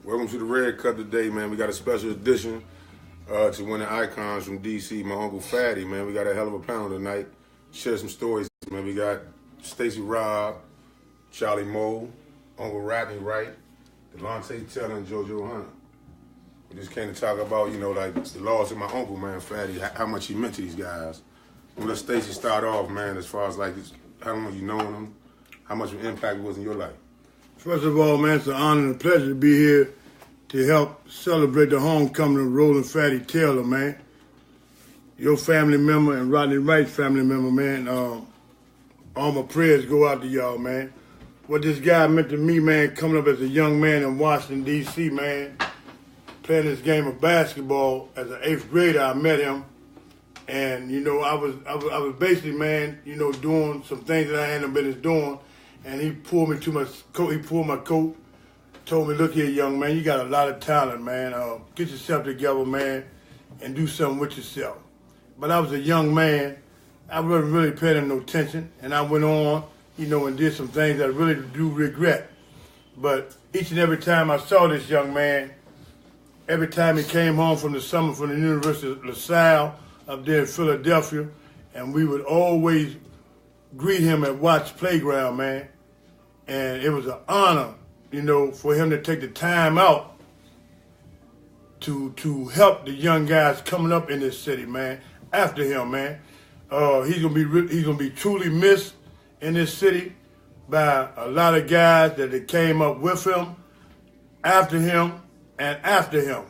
Welcome to the Red Cup today, man. We got a special edition to winning icons from DC. My Uncle Fatty, man. We got a hell of a panel tonight. Share some stories, man. We got Stacy Robb, Charlie Moe, Uncle Rodney Wright, Delonte Taylor, and JoJo Hunter. We just came to talk about, like the loss of my uncle, man, Fatty, how much he meant to these guys. We'll let Stacy start off, man, as far as how long you known him, how much of an impact it was in your life. First of all, man, it's an honor and a pleasure to be here to help celebrate the homecoming of Roland Fatty Taylor, man. Your family member and Rodney Wright's family member, man. All my prayers go out to y'all, man. What this guy meant to me, man, coming up as a young man in Washington, D.C., man, playing this game of basketball as an 8th grader, I met him. And, I was basically, man, doing some things that I hadn't been doing. And he pulled me to my coat. He pulled my coat, told me, "Look here, young man, you got a lot of talent, man. Get yourself together, man, and do something with yourself." But I was a young man. I wasn't really paying him no attention. And I went on, and did some things I really do regret. But each and every time I saw this young man, every time he came home from the summer from the University of LaSalle up there in Philadelphia, and we would always greet him at Watts Playground, man. And it was an honor, for him to take the time out to help the young guys coming up in this city, man. After him, man, he's gonna be truly missed in this city by a lot of guys that came up with him, after him, and after him,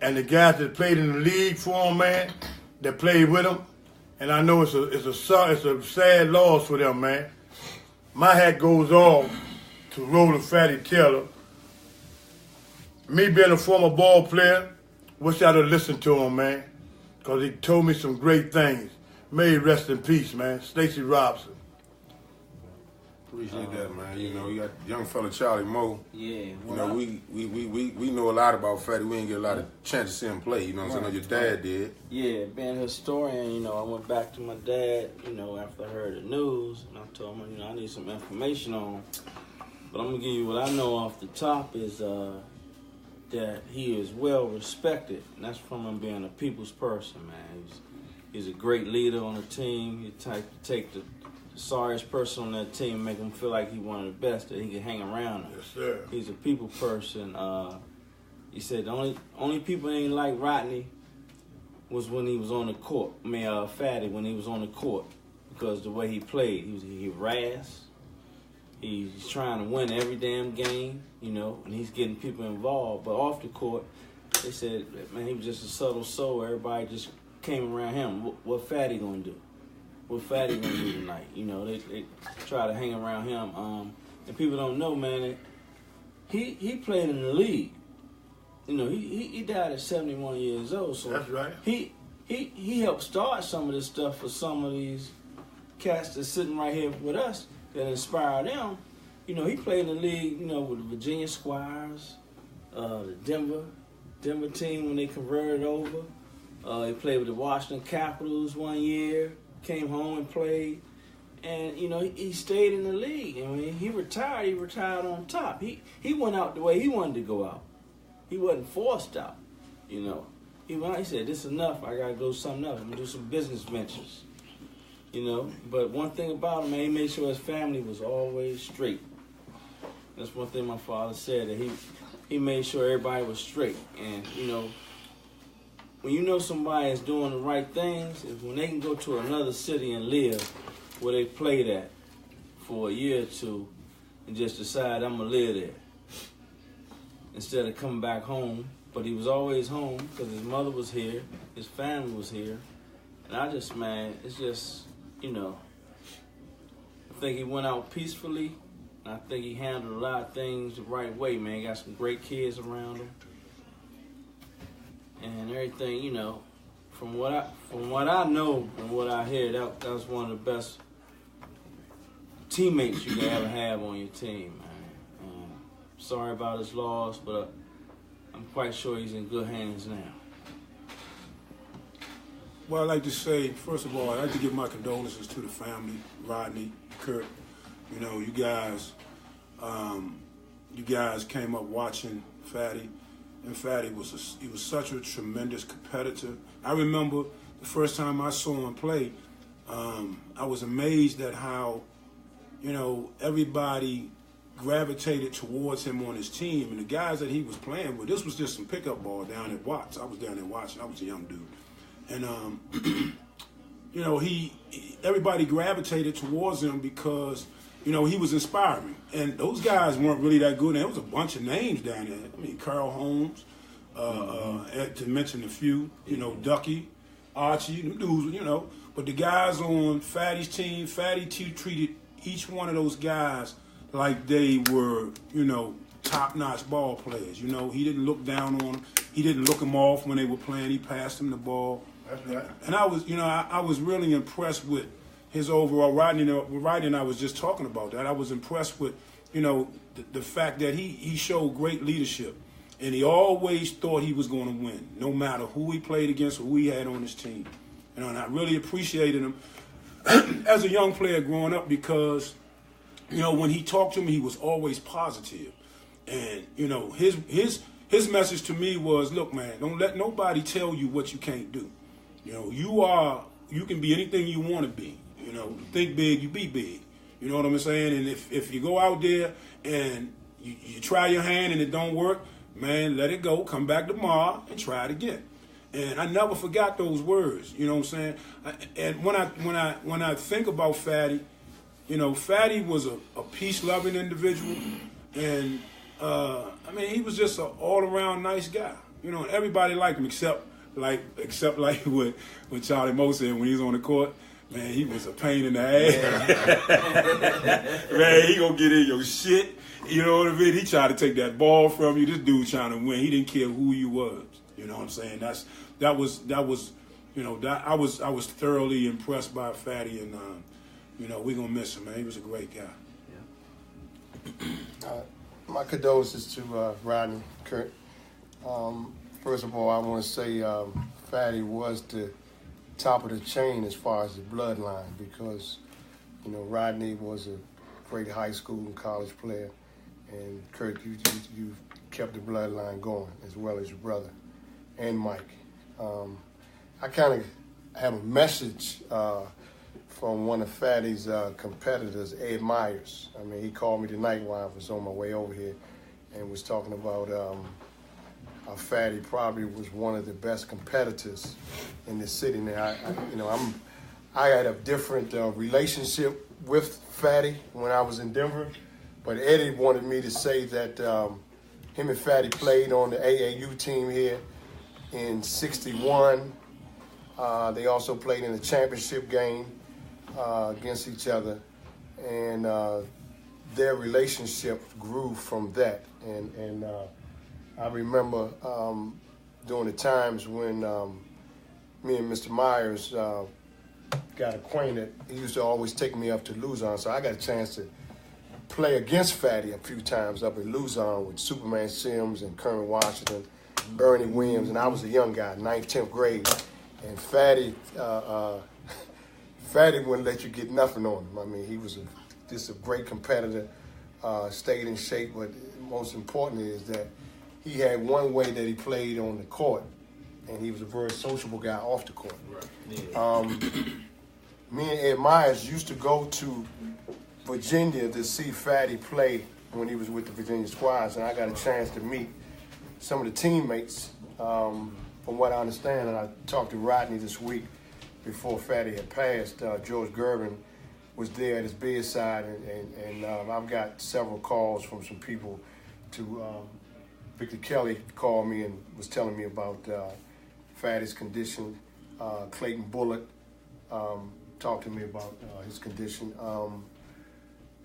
and the guys that played in the league for him, man, that played with him. And I know it's a sad loss for them, man. My hat goes off to Roland Fatty Taylor. Me being a former ball player, wish I'd have listened to him, man, because he told me some great things. May he rest in peace, man. Stacy Robson. Appreciate that, man. You got young fella Charlie Moe. Yeah. We know a lot about Fatty. We didn't get a lot of chance to see him play. So I know your dad did. Yeah, being a historian, I went back to my dad, after I heard the news, and I told him, I need some information on him. But I'm going to give you what I know off the top is that he is well respected, and that's from him being a people's person, man. He's a great leader on the team. He type to take the sorriest person on that team, make him feel like he's one of the best, that he can hang around him. Yes, sir. He's a people person. He said the only people that ain't like Rodney was when he was on the court. Fatty, when he was on the court, because the way he played, he harassed. He's trying to win every damn game, and he's getting people involved. But off the court, they said, man, he was just a subtle soul. Everybody just came around him. What Fatty gonna do? What Fatty gonna do tonight? They try to hang around him. And people don't know, man, he played in the league. He died at 71 years old. So that's right. He helped start some of this stuff for some of these cats that's sitting right here with us that inspired them. He played in the league, with the Virginia Squires, the Denver team when they converted over. He played with the Washington Capitals one year. Came home and played, and he stayed in the league. And when he retired on top. He went out the way he wanted to go out. He wasn't forced out. He went out. He said, "This is enough. I gotta go something else. I'm gonna do some business ventures." But one thing about him, man, he made sure his family was always straight. That's one thing my father said, that he made sure everybody was straight. And when somebody is doing the right things, is when they can go to another city and live where they played at for a year or two and just decide, I'm going to live there, instead of coming back home. But he was always home because his mother was here, his family was here. And it's just, I think he went out peacefully. And I think he handled a lot of things the right way, man. He got some great kids around him. And everything, from what I know and what I hear, that was one of the best teammates you could ever have on your team, man. Sorry about his loss, but I'm quite sure he's in good hands now. Well, I'd like to say, first of all, I'd like to give my condolences to the family, Rodney, Kurt. You guys you guys came up watching Fatty, and Fatty he was such a tremendous competitor. I remember the first time I saw him play, I was amazed at how, everybody gravitated towards him on his team, and the guys that he was playing with. This was just some pickup ball down at Watts. I was down there watching. I was a young dude, and everybody gravitated towards him because he was inspiring. And those guys weren't really that good. And there was a bunch of names down there. I mean, Carl Holmes, to mention a few. Ducky, Archie, them dudes. But the guys on Fatty's team, Fatty treated each one of those guys like they were, top-notch ball players. He didn't look down on them. He didn't look them off when they were playing. He passed them the ball. That's right. And I was, I was really impressed with his overall. Rodney and I was just talking about that. I was impressed with, the fact that he showed great leadership. And he always thought he was going to win, no matter who he played against or who he had on his team. And I really appreciated him as a young player growing up because, when he talked to me, he was always positive. And, his message to me was, look, man, don't let nobody tell you what you can't do. You can be anything you want to be. Think big, you be big. You know what I'm saying? And if you go out there and you try your hand and it don't work, man, let it go. Come back tomorrow and try it again. And I never forgot those words. You know what I'm saying? And when I think about Fatty, Fatty was a peace-loving individual, and he was just an all-around nice guy. And everybody liked him except like when Charlie Moe said when he was on the court, man, he was a pain in the ass. Man, he gonna get in your shit. You know what I mean? He tried to take that ball from you. This dude trying to win. He didn't care who you was. You know what I'm saying? I was thoroughly impressed by Fatty, and we gonna miss him, man. He was a great guy. Yeah. My condolences to Rodney, Kurt. First of all, I want to say Fatty was the top of the chain as far as the bloodline because, Rodney was a great high school and college player, and Kurt, you kept the bloodline going as well as your brother and Mike. I kind of have a message from one of Fatty's competitors, Ed Myers. He called me tonight while I was on my way over here and was talking about how Fatty probably was one of the best competitors in the city. Now, I had a different relationship with Fatty when I was in Denver, but Eddie wanted me to say that him and Fatty played on the AAU team here in '61. They also played in a championship game against each other, and their relationship grew from that. And I remember during the times when me and Mr. Myers got acquainted, he used to always take me up to Luzon, so I got a chance to play against Fatty a few times up in Luzon with Superman Sims and Kermit Washington, Bernie Williams, and I was a young guy, 9th, 10th grade, and Fatty wouldn't let you get nothing on him. He was just a great competitor, stayed in shape, but most importantly is that he had one way that he played on the court, and he was a very sociable guy off the court. Right. Yeah. Me and Ed Myers used to go to Virginia to see Fatty play when he was with the Virginia Squires, and I got a chance to meet some of the teammates. From what I understand, and I talked to Rodney this week before Fatty had passed, George Gervin was there at his bedside, and I've got several calls from some people to Victor Kelly called me and was telling me about Fatty's condition. Clayton Bullock talked to me about his condition.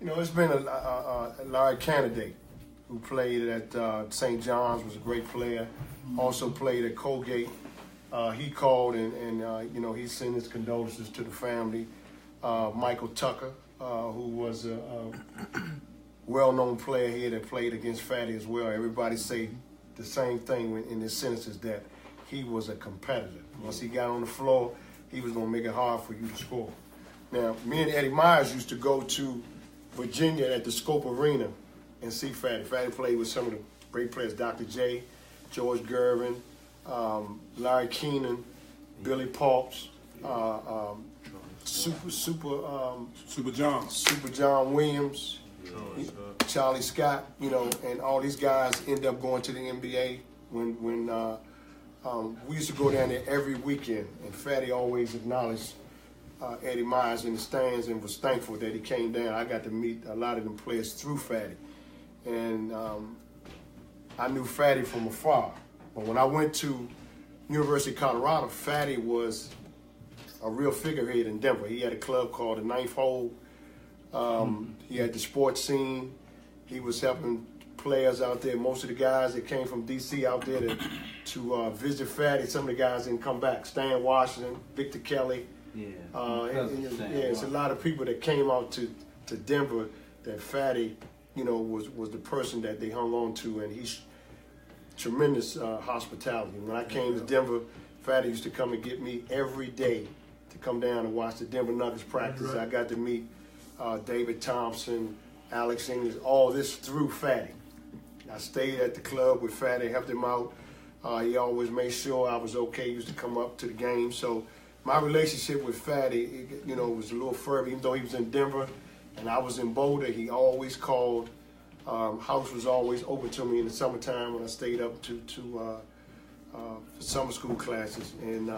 It's been a Larry Candidate who played at St. John's, was a great player, also played at Colgate. He called and he sent his condolences to the family. Michael Tucker, who was a well-known player here that played against Fatty as well. Everybody say the same thing in his sentences, that he was a competitor. Once he got on the floor, he was going to make it hard for you to score. Now, me and Eddie Myers used to go to Virginia at the Scope Arena and see Fatty. Fatty played with some of the great players, Dr. J, George Gervin, Larry Keenan, Billy Paups, Super John Williams, Charlie Scott, you know, and all these guys end up going to the NBA. When we used to go down there every weekend, and Fatty always acknowledged Eddie Myers in the stands and was thankful that he came down. I got to meet a lot of them players through Fatty, and I knew Fatty from afar. But when I went to University of Colorado, Fatty was a real figurehead in Denver. He had a club called the Ninth Hole. He had the sports scene. He was helping players out there. Most of the guys that came from D.C. out there to visit Fatty, some of the guys didn't come back. Stan Washington, Victor Kelly. It's a lot of people that came out to Denver that Fatty, you know, was the person that they hung on to, and he's tremendous hospitality. When I came to Denver, Fatty used to come and get me every day to come down and watch the Denver Nuggets practice. Right. I got to meet David Thompson, Alex English, all this through Fatty. I stayed at the club with Fatty, helped him out. He always made sure I was okay. He used to come up to the game. So my relationship with Fatty, you know, was a little further. Even though he was in Denver and I was in Boulder, he always called. House was always open to me in the summertime when I stayed up for summer school classes. And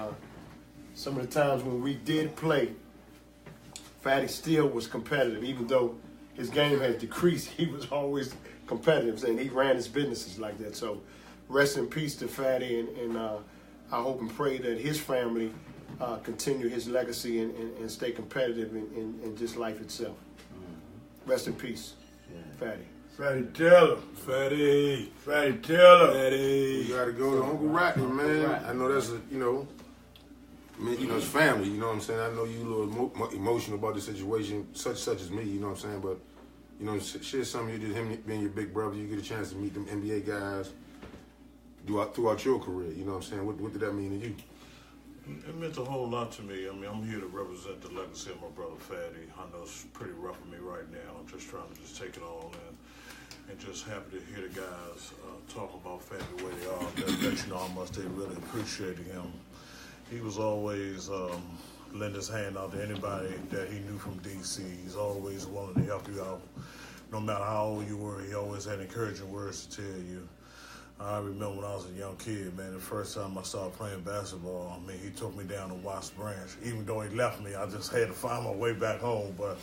some of the times when we did play, Fatty still was competitive. Even though his game had decreased, he was always competitive, and he ran his businesses like that. So rest in peace to Fatty, and I hope and pray that his family continue his legacy and stay competitive in just life itself. Rest in peace, Fatty. Fatty Taylor. Fatty Taylor. We gotta go to Uncle Rodney, man. I know that's it's family, you know what I'm saying? I know you a little emotional about the situation, such as me, you know what I'm saying? But, you know, share something you did, him being your big brother, you get a chance to meet them NBA guys throughout your career, you know what I'm saying? What did that mean to you? It meant a whole lot to me. I mean, I'm here to represent the legacy of my brother Fatty. I know it's pretty rough for me right now. I'm just trying to take it all in. And just happy to hear the guys talk about Fatty the way they are. That lets you know how much they really appreciated him. He was always lend his hand out to anybody that he knew from D.C. He's always willing to help you out. No matter how old you were, he always had encouraging words to tell you. I remember when I was a young kid, man, the first time I started playing basketball, I mean, he took me down to Watts Branch. Even though he left me, I just had to find my way back home. But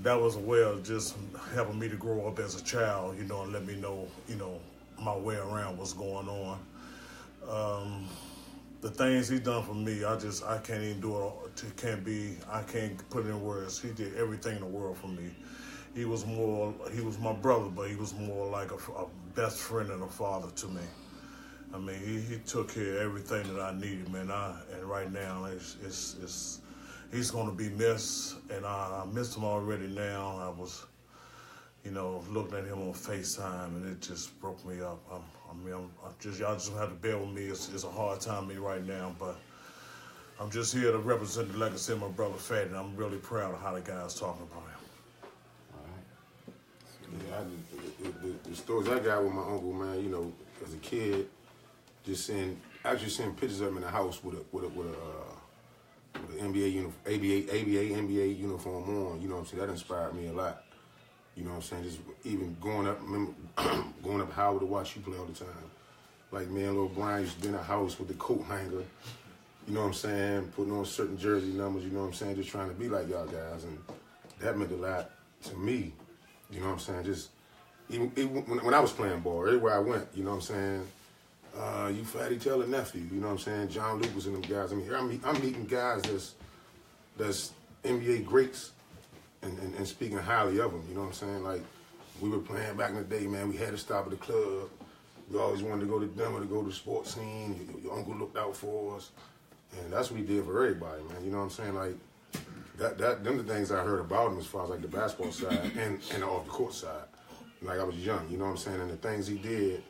that was a way of just helping me to grow up as a child, you know, and let me know, you know, my way around what's going on. The things he done for me, I can't even do it. I can't put it in words. He did everything in the world for me. He was my brother, but he was more like a best friend and a father to me. I mean, he took care of everything that I needed, man. And right now, he's going to be missed, and I missed him already now. I was, you know, looking at him on FaceTime, and it just broke me up. Y'all just have to bear with me. It's a hard time for me right now, but I'm just here to represent the legacy of my brother Fatty, and I'm really proud of how the guys talking about him. Yeah, the stories I got with my uncle, man, you know, as a kid, just seeing pictures of him in the house with an NBA uniform on, you know what I'm saying? That inspired me a lot. You know what I'm saying? Just even going up Howard to watch you play all the time. Like me and little Brian used to be in the house with the coat hanger, you know what I'm saying? Putting on certain jersey numbers, you know what I'm saying? Just trying to be like y'all guys, and that meant a lot to me. You know what I'm saying? Just even when I was playing ball, everywhere I went, you know what I'm saying? You Fatty Taylor nephew, you know what I'm saying? John Lucas and them guys. I mean, I'm meeting guys that's NBA greats and speaking highly of them. You know what I'm saying? Like we were playing back in the day, man. We had to stop at the club. We always wanted to go to Denver to go to the sports scene. Your uncle looked out for us, and that's what he did for everybody, man. You know what I'm saying? Like. Them the things I heard about him as far as like the basketball side and the off the court side. Like I was young, you know what I'm saying? And the things he did,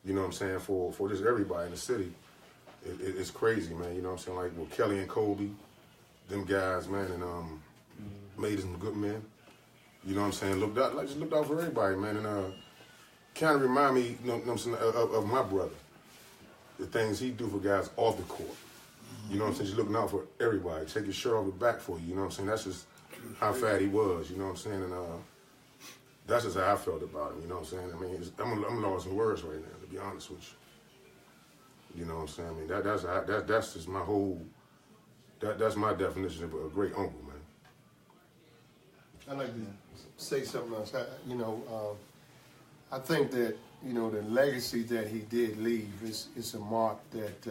you know what I'm saying, for just everybody in the city, it's crazy, man. You know what I'm saying? Like with Kelly and Kobe, them guys, man, and made some good men. You know what I'm saying? Just looked out for everybody, man. And kind of remind me, you know what I'm saying, of my brother. The things he do for guys off the court. You know what I'm saying? Just looking out for everybody. Take his shirt off his back for you. You know what I'm saying? That's just how fat he was. You know what I'm saying? And that's just how I felt about him. You know what I'm saying? I mean, I'm lost in words right now, to be honest with you. You know what I'm saying? I mean, that's just my whole. That's my definition of a great uncle, man. I'd like to say something else. I think that, the legacy that he did leave is a mark that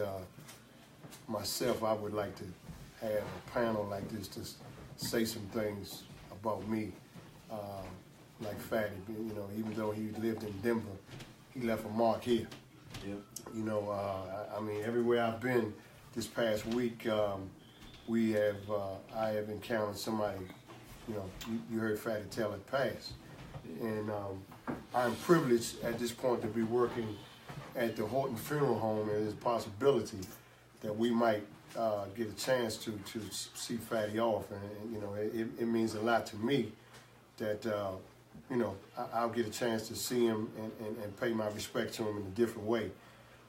myself, I would like to have a panel like this to say some things about me, like Fatty. Even though he lived in Denver, he left a mark here. Yep. I mean, everywhere I've been this past week, I have encountered somebody. You heard Fatty tell it pass, and I'm privileged at this point to be working at the Horton Funeral Home, and there's a possibility that we might get a chance to see Fatty off, and it means a lot to me that I'll get a chance to see him and pay my respect to him in a different way,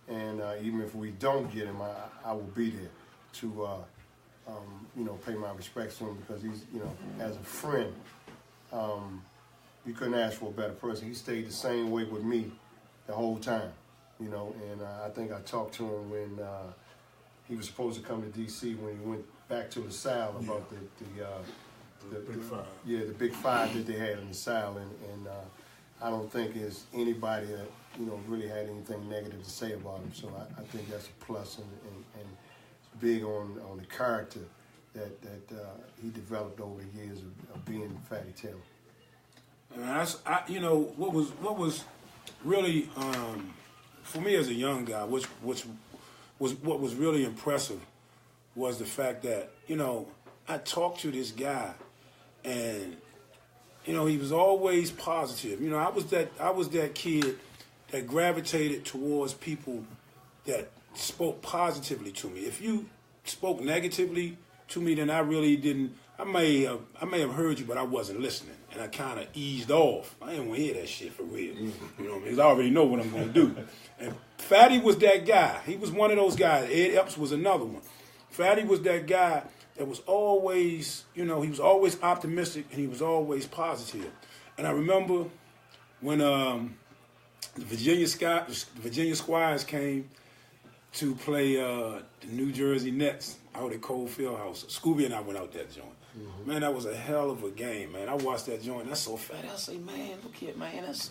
and even if we don't get him, I will be there to pay my respects to him, because he's, as a friend, you couldn't ask for a better person. He stayed the same way with me the whole time, and I think I talked to him when he was supposed to come to D.C. when he went back to LaSalle about the Big Five. Yeah, the Big Five that they had in LaSalle, and I don't think there's anybody that really had anything negative to say about him. So I think that's a plus, and it's big on the character that he developed over the years of being Fatty Taylor. What was really for me as a young guy, what was really impressive was the fact that I talked to this guy, and he was always positive. I was that kid that gravitated towards people that spoke positively to me. If you spoke negatively to me, then I really didn't. I may have heard you, but I wasn't listening, and I kind of eased off. I didn't want to hear that shit for real. You know what I mean? 'Cause I already know what I'm going to do. And Fatty was that guy. He was one of those guys. Ed Epps was another one. Fatty was that guy that was always, he was always optimistic, and he was always positive. And I remember when the Virginia Squires came to play the New Jersey Nets out at Cole Fieldhouse. Scooby and I went out that joint. Mm-hmm. Man, that was a hell of a game, man. I watched that joint. I saw Fatty. I say, man, look here, man. That's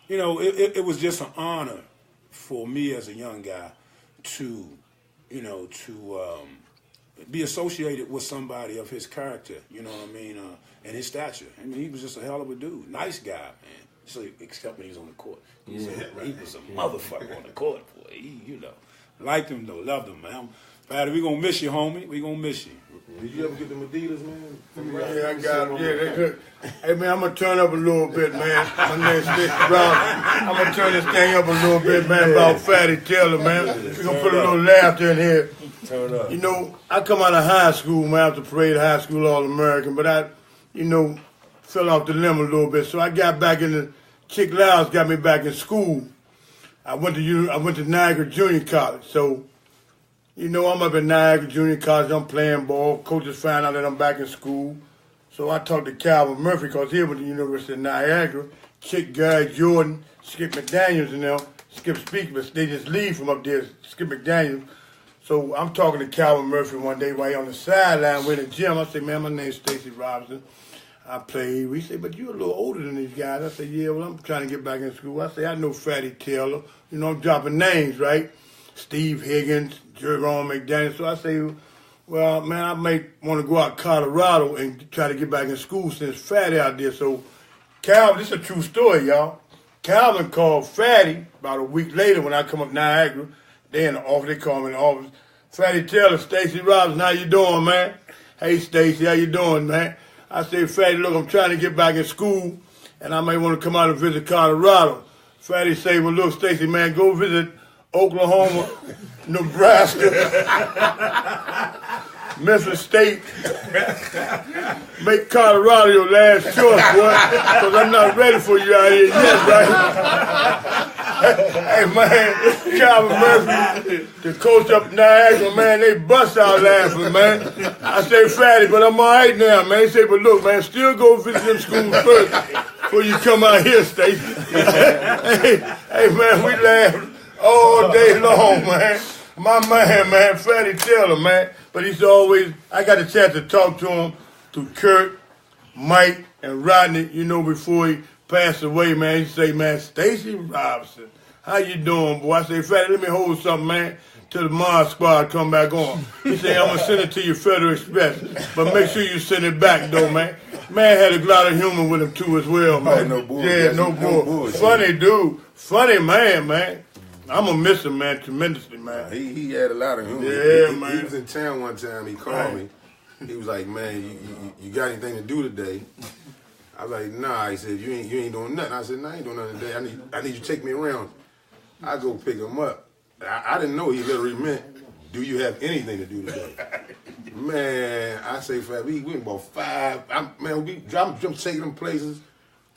it was just an honor for me as a young guy to be associated with somebody of his character. You know what I mean? And his stature. I mean, he was just a hell of a dude. Nice guy, man. So, except when he was on the court. He was a motherfucker on the court, boy. He, liked him though, loved him, man. Fatty, we gonna miss you, homie. We gonna miss you. Did you ever get them Adidas, man? Yeah, I got them. Yeah, they good. Hey, man, I'm going to turn up a little bit, man. My name's Stacy Brown. I'm going to turn this thing up a little bit, man, about Fatty Taylor, man. We're going to put a little laughter in here. Turn up. I come out of high school, man, after Parade High School All-American, but I, fell off the limb a little bit. So I got back in the, Chick Lyles got me back in school. I went to Niagara Junior College. So, I'm up at Niagara Junior College. I'm playing ball. Coaches find out that I'm back in school. So I talked to Calvin Murphy, because he went to the University of Niagara. Chick, Gary Jordan, Skip McDaniels and them. Skip speak, but they just leave from up there, Skip McDaniels. So I'm talking to Calvin Murphy one day while he on the sideline. We're in the gym. I said, man, my name's Stacy Robinson. I played. We said, but you're a little older than these guys. I said, yeah, well, I'm trying to get back in school. I said, I know Fatty Taylor. I'm dropping names, right? Steve Higgins, Jerome McDaniel. So I say, well, man, I may want to go out to Colorado and try to get back in school since Fatty out there. So Calvin, this is a true story, y'all. Calvin called Fatty about a week later when I come up Niagara. They in the office. They call me in the office. Fatty Taylor, Stacy Robinson, how you doing, man? Hey, Stacy, how you doing, man? I say, Fatty, look, I'm trying to get back in school, and I may want to come out and visit Colorado. Fatty say, well, look, Stacy, man, go visit Oklahoma, Nebraska. Memphis State, make Colorado your last choice, boy, because I'm not ready for you out here yet, right? Hey, man, Calvin Murphy, the coach up Niagara, man, they bust out laughing, man. I say, Fatty, but I'm all right now, man. He say, but look, man, still go visit them schools first before you come out here, Stacy. hey, man, we laughed all day long, man. My man, Fatty Taylor, man. But he's always, I got a chance to talk to him through Kurt, Mike, and Rodney, you know, before he passed away, man. He say, man, Stacy Robinson, how you doing, boy? I say, Fatty, let me hold something, man, till the Mod Squad come back on. He say, I'm going to send it to you Federal Express, but make sure you send it back, though, man. Man had a lot of humor with him, too, as well, man. No bull. Yeah, no bull. Funny dude. Funny man. I'm going to miss him, man, tremendously, man. He had a lot of humor. Yeah, he man. He was in town one time. He called me. He was like, man, you got anything to do today? I was like, nah. He said, you ain't doing nothing. I said, nah, I ain't doing nothing today. I need you to take me around. I go pick him up. I didn't know he literally meant, do you have anything to do today? Man, I say, we went about 5. I'm taking them places.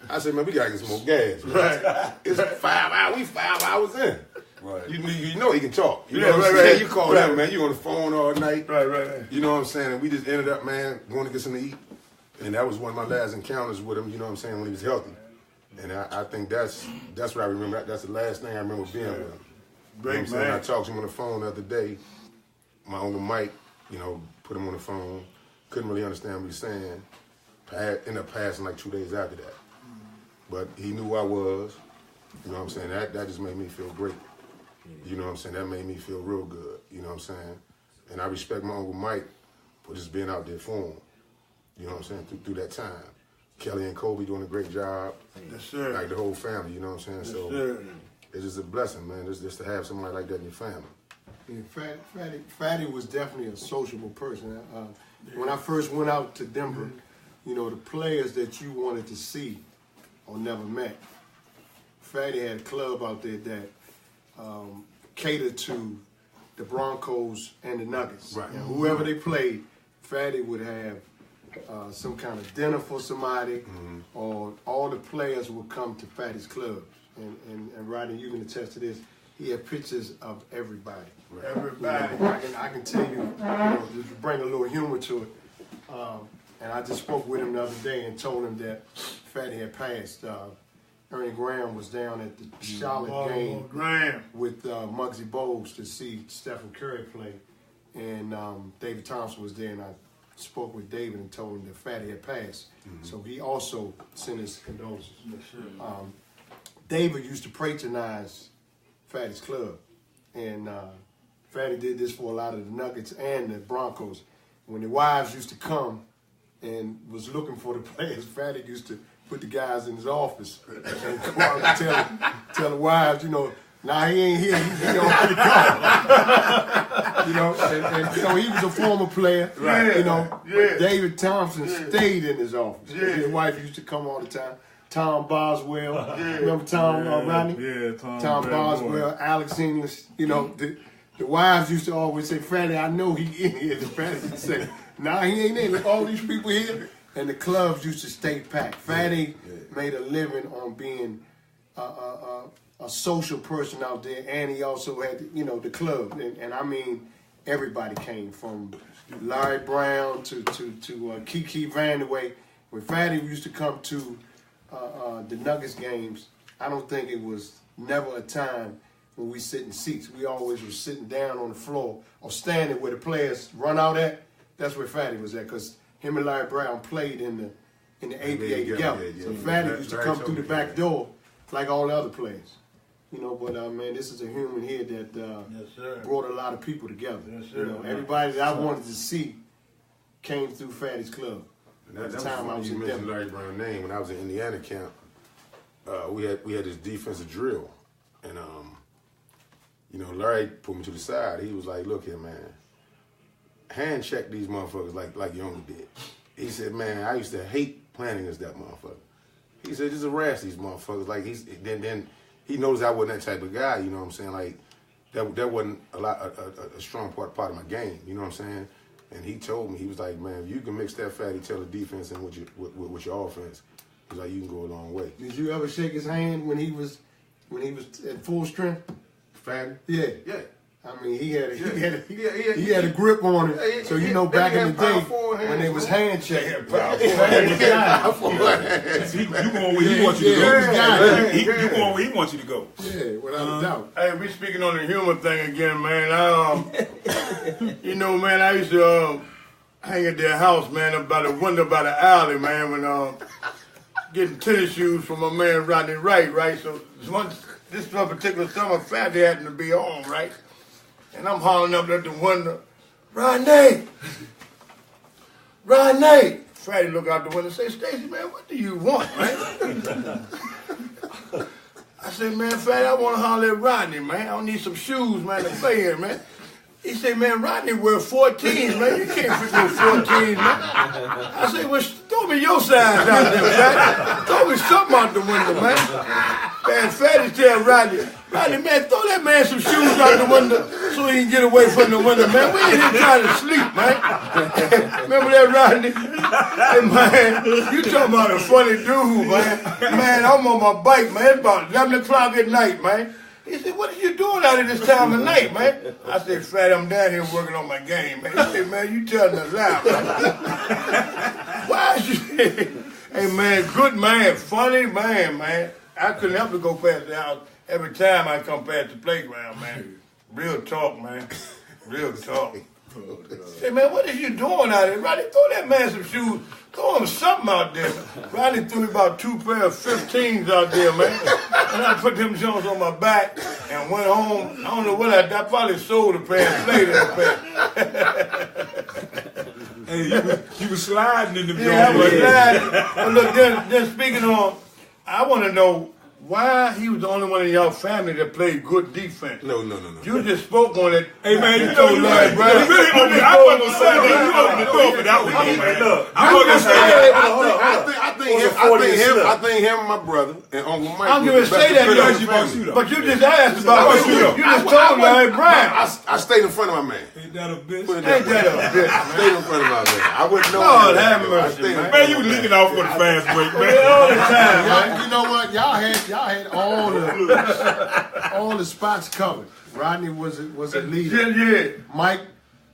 I said, man, we gotta get some more gas. Man. Right. It's 5 hours. We 5 hours in. Right. You know he can talk. You Yeah, know what I'm right, saying? right. You call him, man. You on the phone all night. Right. You know what I'm saying? And we just ended up, man, going to get something to eat. And that was one of my last encounters with him, you know what I'm saying, when he was healthy. And I think that's what I remember. That's the last thing I remember being with him. Great, You know what I'm saying? man. I talked to him on the phone the other day. My Uncle Mike, you know, put him on the phone. Couldn't really understand what he was saying. Ended up passing like 2 days after that. But he knew who I was. You know what I'm saying? That just made me feel great. You know what I'm saying? That made me feel real good. You know what I'm saying? And I respect my Uncle Mike for just being out there for him. You know what I'm saying? Through that time. Kelly and Kobe doing a great job. Yes, sir. Like the whole family, you know what I'm saying? Yes, So sir. it's just a blessing, man, just to have somebody like that in your family. Yeah, Fatty was definitely a sociable person. When I first went out to Denver, you know, the players that you wanted to see or never met, Fatty had a club out there that catered to the Broncos and the Nuggets. Right. And whoever they played, Fatty would have some kind of dinner for somebody, or all the players would come to Fatty's club. And Rodney, you can attest to this. He had pictures of everybody. Right. Everybody. You know, I can tell you, to bring a little humor to it. And I just spoke with him the other day and told him that Fatty had passed. Ernie Graham was down at the Charlotte game Graham. with Muggsy Bogues to see Stephen Curry play. And David Thompson was there, and I spoke with David and told him that Fatty had passed. So he also sent his condolences. David used to patronize Fatty's club. And Fatty did this for a lot of the Nuggets and the Broncos. When the wives used to come and was looking for the players, Fatty used to put the guys in his office and go out and tell the wives, you know, nah, he ain't here, he already gone. You know, and you know, he was a former player, Right. you know, Yeah. but David Thompson stayed in his office. His wife used to come all the time. Tom Boswell, remember Tom, Rodney? Yeah, Tom Boswell, Alex English, you know, the wives used to always say, Fatty, I know he in here. The Fatty would say, nah, he ain't in. Look, all these people here. And the clubs used to stay packed. Fatty made a living on being a social person out there, and he also had, you know, the club. And I mean, everybody came, from Larry Brown to Kiki Vandeweghe. When Fatty used to come to the Nuggets games, I don't think it was never a time when we sit in seats. We always were sitting down on the floor or standing where the players run out at. That's where Fatty was at, because him and Larry Brown played in the ABA together. So Fatty used to come through the back door like all the other players. You know, but man, this is a human here that brought a lot of people together. Yes, sir. You know, everybody that I wanted to see came through Fatty's club. And At the time I was you in mentioned Denver. Larry Brown's name. When I was in Indiana camp, we had this defensive drill, and you know, Larry put me to the side. He was like, "Look here, man, hand check these motherfuckers like you only did." He said, "Man, I used to hate playing against that motherfucker." He said, "Just harass these motherfuckers." Like then he knows I wasn't that type of guy. You know what I'm saying? Like that wasn't a strong part of my game. You know what I'm saying? And he told me, he was like, man, if you can mix that Fatty Taylor defense in with your offense, he's like, you can go a long way. Did you ever shake his hand when he was at full strength? Fatty? Yeah. Yeah. I mean, he had a grip on it. So you know, back in the day when they was hand checking, You going where he wants you to go. You going where he wants you to go. Yeah, without a doubt. Hey, we speaking on the humor thing again, man. You know, man, I used to hang at their house, man, by the window by the alley, man, when getting tennis shoes from my man Rodney Wright, right? So this particular summer, Fatty happened to be on, right? And I'm hollering up at the window, Rodney! Fatty look out the window and say, Stacy, man, what do you want, man? I said, man, Fatty, I want to holler at Rodney, man. I don't need some shoes, man, to play in, man. He said, man, Rodney wear 14s, man. You can't fit no 14s, man. I said, well, throw me your size out there, Fatty. Throw me something out the window, man. Man, Fatty tell Rodney, man, throw that man some shoes out the window so he can get away from the window, man. We ain't here trying to sleep, man. Remember that, Rodney? Hey, man, you talking about a funny dude, man. Man, I'm on my bike, man. It's about 11 o'clock at night, man. He said, what are you doing out at this time of night, man? I said, Fatty, I'm down here working on my game, man. He said, man, you telling us out, man. Why is you... Hey, man, good man, funny man. I couldn't help but go past the house every time I come past the playground, man. Real talk, man. Real talk. Say, man, what are you doing out there? Rodney, throw that man some shoes. Throw him something out there. Rodney threw me about 2 pair of 15s out there, man. And I put them Jones on my back and went home. I don't know what I did. I probably sold a pair and played in a pair. Hey, you was sliding in the Yeah, I was sliding. But look, then speaking on, I want to know why he was the only one in y'all family that played good defense. No. You just spoke on it. Hey, man, you told know, Larry Brown. I wasn't going to say that. You opened the door for that one, man. Look, I wasn't going to say that. I think him and my brother and Uncle Mike. I'm going to say that, but you just asked about it. You just told Larry Brown. I stayed in front of my man. Ain't that a bitch? Ain't that a bitch, I stayed in front of my man. I wouldn't know. Lord have mercy, man. Man, you was leaking off for the fast break, man. All the time, man. You know what? Y'all had all the spots covered. Rodney was a leader. Yeah. Mike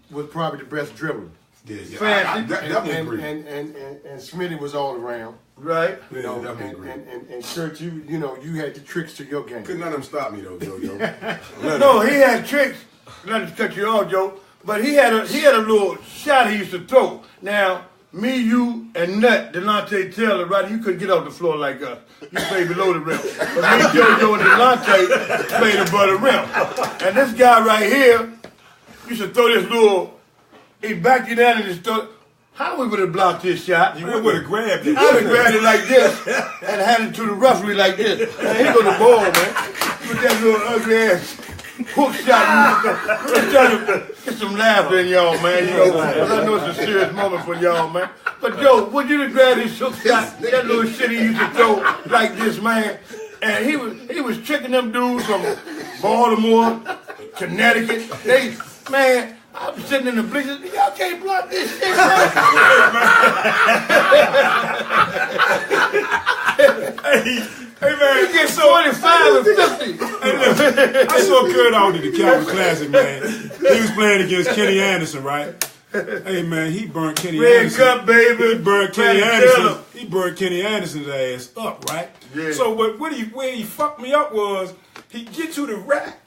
was probably the best dribbler. Yeah. Fancy. And Smitty was all around. Right. You know, and Kurt, you had the tricks to your game. Couldn't none of them stop me though, JoJo. No, he had tricks. Not to cut you off, Joe, but he had a little shot he used to throw. Now, me, you, and Nut, Delonte Taylor, right? You couldn't get off the floor like us. You played below the rim. But me, JoJo, and Delonte played above the rim. And this guy right here used to throw this little. He backed you down and just throw. How we would have blocked this shot? You would have grabbed it. I would have grabbed it like this and handed it to the referee like this. And here go the ball, man. With that little ugly ass hook shot. I'm trying to get some laughter in y'all, man. You know, I know it's a serious moment for y'all, man. But Joe, would you have grabbed his hook shot? That little shit he used to throw like this, man. And he was tricking them dudes from Baltimore, Connecticut. Man. I was sitting in the bleachers. Y'all can't block this shit, man. Hey, man. You get 45 and 50. Hey, look, I saw Kurt out at the Calvin Classic, man. He was playing against Kenny Anderson, right? Hey, man, he burnt Kenny Anderson. Red Cup, baby. He burnt Kenny Anderson. He burnt Kenny Anderson's ass up, right? Yeah. So, where he fucked me up was he'd get to the rack,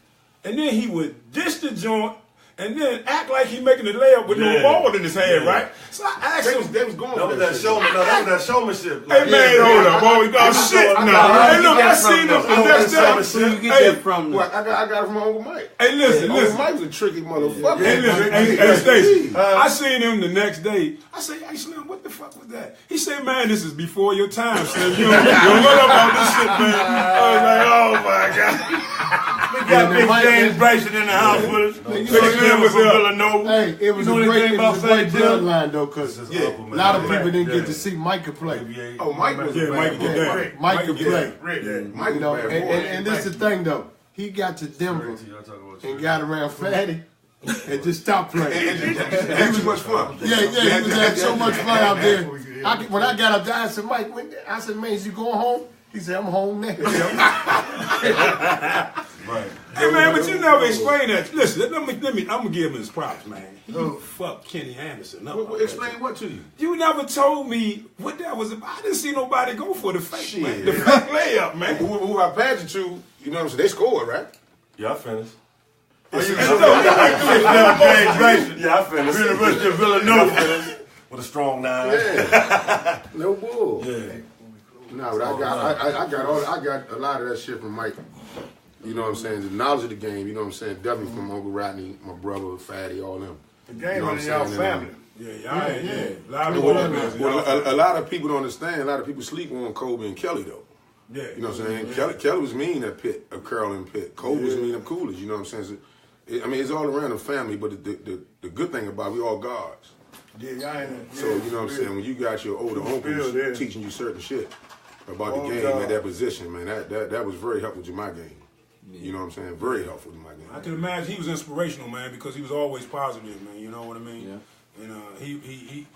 and then he would dish the joint, and then act like he making the layup with no ball in his hand, right? So I asked him. They was going That was that showman. No, that was that showmanship. Hey, man, hold up, boy. We got shit now. Hey, look, I seen him. Where you get that from? Well, I got it from Uncle Mike. Hey, listen. Uncle Mike was a tricky motherfucker. Hey, listen. Hey, Stacy. I seen him the next day. I say, hey, Slim, what the fuck was that? He said, man, this is before your time, Slim. You don't know about this shit, man. I was like, oh, my God. We got Big James Bryson in the house with us. Big Slim was from Villanova. Hey, it was a great bloodline though, because a lot of people didn't get to see Mike play. Oh, Mike was Mike could play. Mike You know, and this is the thing though. He got to Denver and got around Fatty. and just stop playing. Had too much fun. Yeah, he was having so much fun out there. When I got up there, I said, Mike, I said, man, is you going home? He said, I'm home now. Right. Hey man, but you never explain that. Listen, I'm gonna give him his props, man. You fuck Kenny Anderson up. Explain what to you? You never told me what that was about. I didn't see nobody go for the fake, man. The fake layup, man. Who I passed it to, you know what I'm saying? They scored, right? Yeah, I finished. Yeah, Yeah, I finished. University of Villanova. With a strong 9. Yeah. No bull. Yeah. No, but I got a lot of that shit from Mike. You know what I'm saying? The knowledge of the game, you know what I'm saying? Definitely from Uncle Rodney, my brother, Fatty, all them. The game was in y'all family. A lot of people don't understand. A lot of people sleep on Kobe and Kelly, though. Yeah. You know what I'm saying? Kelly was mean at Pitt, at Curl and Pitt. Kobe was mean at Coolidge, you know what I'm saying? So, it's all around the family, but the good thing about it, we all guards. Yeah, So, you know what I'm saying? When you got your older uncles teaching you certain shit about the game at that position, man, that was very helpful to my game. You know what I'm saying? Very helpful to my game. I can imagine he was inspirational, man, because he was always positive, man. You know what I mean? Yeah. You know, he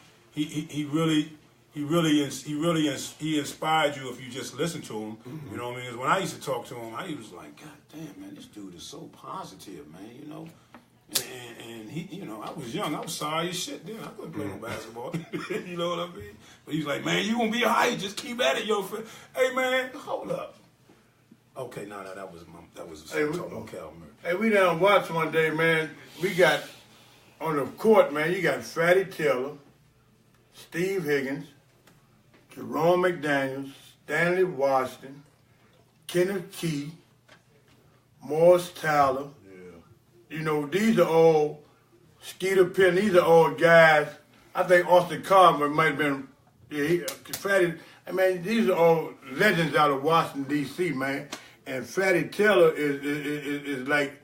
inspired you if you just listen to him. Mm-hmm. You know what I mean? When I used to talk to him, I was like, God damn, man, this dude is so positive, man. You know. And he, you know, I was young. I was sorry as shit then. I couldn't play no basketball. You know what I mean? But he's like, man, you gonna be all right. Just keep at it, yo. Hey, man, hold up. Okay, no, that was talking Cal Murray. Hey, we down watch one day, man. We got on the court, man. You got Fatty Taylor, Steve Higgins, Jerome McDaniels, Stanley Washington, Kenneth Key, Morris Tyler. You know, these are all Skeeter Penn. These are all guys. I think Austin Carver might have been. Fatty. I mean, these are all legends out of Washington D.C., man. And Fatty Taylor is like,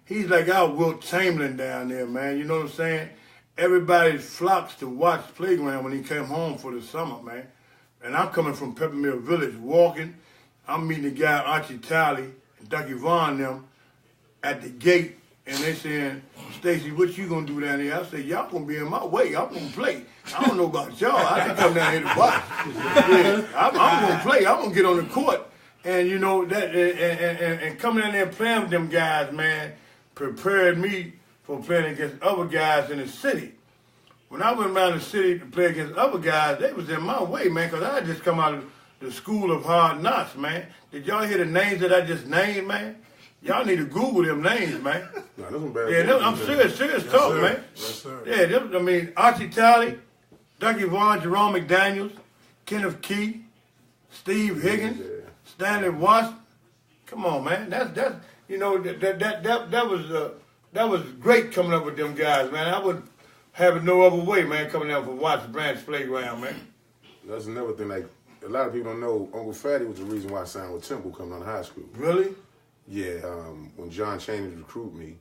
he's like our Wilt Chamberlain down there, man. You know what I'm saying? Everybody flocks to watch Playground when he came home for the summer, man. And I'm coming from Peppermill Village, walking. I'm meeting the guy Archie Talley and Ducky Vaughn them at the gate. And they saying, Stacy, what you gonna do down here? I said, y'all gonna be in my way. I'm gonna play. I don't know about y'all. I can come down here to watch. Yeah, I'm gonna play. I'm gonna get on the court. And you know that, and coming in there and playing with them guys, man, prepared me for playing against other guys in the city. When I went around the city to play against other guys, they was in my way, man, because I had just come out of the school of hard knocks, man. Did y'all hear the names that I just named, man? Y'all need to Google them names, man. No, those bad. Yeah, I'm serious talk, sir. man. Yes, sir. Yeah, I mean, Archie Talley, Ducky Vaughn, Jerome McDaniels, Kenneth Key, Steve Higgins, Stanley Washington. Come on, man. That's you know that was great coming up with them guys, man. I wouldn't have it no other way, man. Coming out for Watts Branch Playground, man. That's another thing. Like a lot of people don't know, Uncle Fatty was the reason why I signed with Temple coming out of high school. Really? Yeah, when John Chaney recruited me,